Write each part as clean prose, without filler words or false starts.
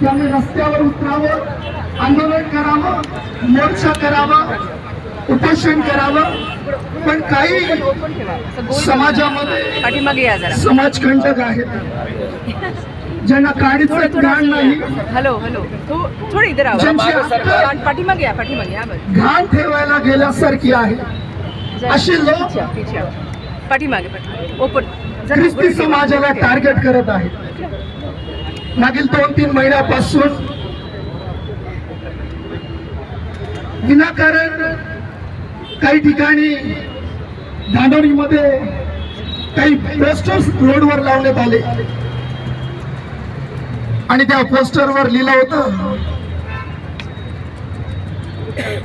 त्याने रस्त्यावर उतरावं, आंदोलन करावं, मोर्चा करावा, उपोषण करावं, पण काही समाजामध्ये समाजकंटक आहेत ज्यांना काडीचं ज्ञान नाही, थोडी इधर पाठीमागे या घाण ठेवायला गेल्यासारखी आहे अशी लोक पाठीमागे ओपन ख्रिस्ती समाजाला टार्गेट करत आहेत. मागील 2-3 महिन्यापासून विनाकारण काही ठिकाणी धानोरीमध्ये काही पोस्टर्स रोडवर लावण्यात आले आणि त्या पोस्टरवर लिहिलं होतं,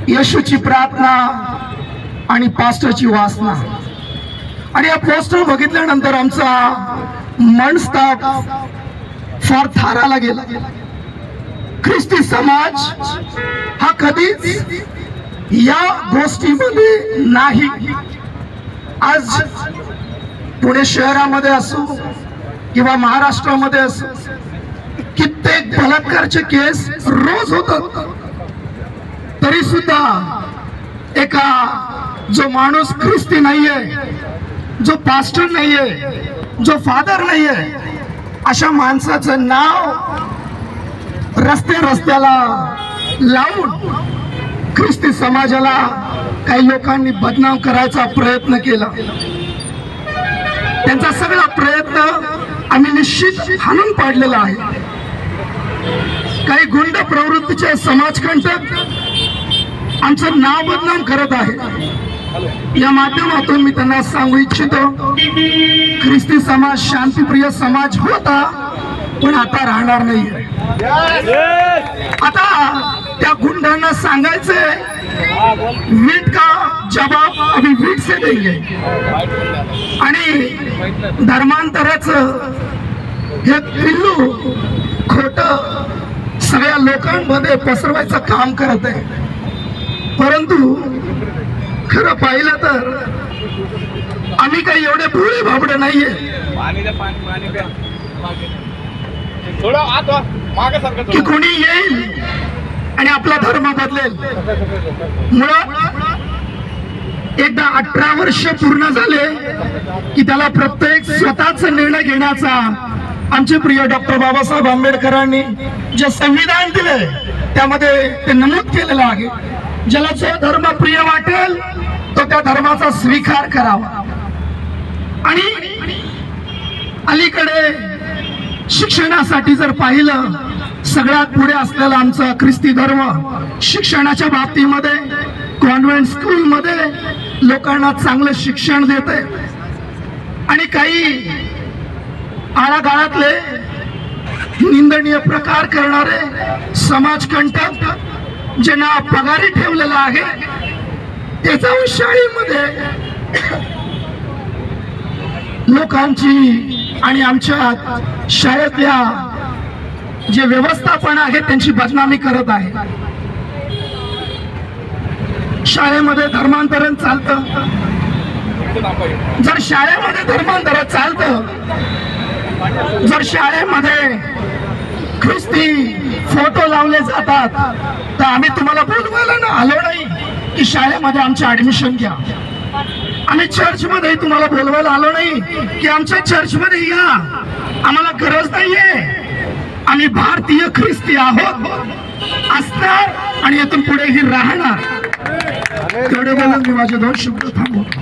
येशूची प्रार्थना आणि पास्टरची वासना. आणि या पोस्टर बघितल्यानंतर आमचा मनस्ताप फार थाराला गेला. ख्रिस्ती समाज हा कधीच या गोष्टीमध्ये नाही. आज पुणे शहरामध्ये असो किंवा महाराष्ट्रामध्ये असो कित्येक बलात्कारचे केस रोज होतात, तरी सुद्धा एका जो माणूस ख्रिस्ती नाहीये, जो पास्टर नाहीये, जो फादर नाहीये, अशा माणसाचं नाव रस्त्याला लावून ख्रिस्ती समाजाला काही लोकांनी बदनाम करायचा प्रयत्न केला. त्यांचा सगळा प्रयत्न आम्ही निश्चित हाणून पाडलेला आहे. काही गुंड प्रवृत्तीचे समाजकंटक आमचं नाव बदनाम करत आहे. या माध्यमातून मी त्यांना सांगू इच्छितो, ख्रिस्ती समाज शांतिप्रिय समाज होता, पण आता राहणार नाही. आता त्या गुंडांना सांगायचे, वीट का जवाब अभी वीट से देंगे. आणि धर्मांतराचं हे पिल्लू खोट सगळ्या लोकांमध्ये पसरवायचं काम करत आहे. परंतु खरं पाहिलं तर आम्ही काही एवढे भोळे भाबडे नाहीये की कोणी येईल आणि आपला धर्म बदलेल. मुळात एकदा 18 वर्ष पूर्ण झाले की त्याला प्रत्येक स्वतःचा निर्णय घेण्याचा आमचे प्रिय डॉक्टर बाबासाहेब आंबेडकरांनी जे संविधान दिले त्यामध्ये ते नमूद केलेलं आहे. ज्याला जो धर्म प्रिय वाटेल तो त्या धर्माचा स्वीकार करावा. आणि अलीकडे शिक्षणासाठी जर पाहिलं, सगळ्यात पुढे असलेला आमचा ख्रिस्ती धर्म शिक्षणाच्या बाबतीमध्ये कॉन्व्हेंट स्कूलमध्ये लोकांना चांगलं शिक्षण देते. आणि काही आळागाळातले निंदनीय प्रकार करणारे समाजकंटक ज्यांना पगारी ठेवलेला आहे, त्याचा शाळेमध्ये लोकांची आणि आमच्या शाळेतल्या जे व्यवस्थापन आहे त्यांची बदनामी करत आहे. शाळेमध्ये धर्मांतरण चालतं. जर शाळेमध्ये धर्मांतरण चालतं, जर शाळेमध्ये ख्रिस्ती फोटो लावले जातात, तर आम्ही तुम्हाला बोलवायला ना आलो नाही की शाळेमध्ये आमचे ऍडमिशन घ्या. आम्ही चर्चमध्ये तुम्हाला बोलवायला आलो नाही की आमच्या चर्चमध्ये या. आम्हाला गरज नाहीये. आम्ही भारतीय ख्रिस्ती आहोत, असणार आणि इथून पुढेही राहणार. तेवढे बोलून मी माझे 2 शब्द थांबवतो.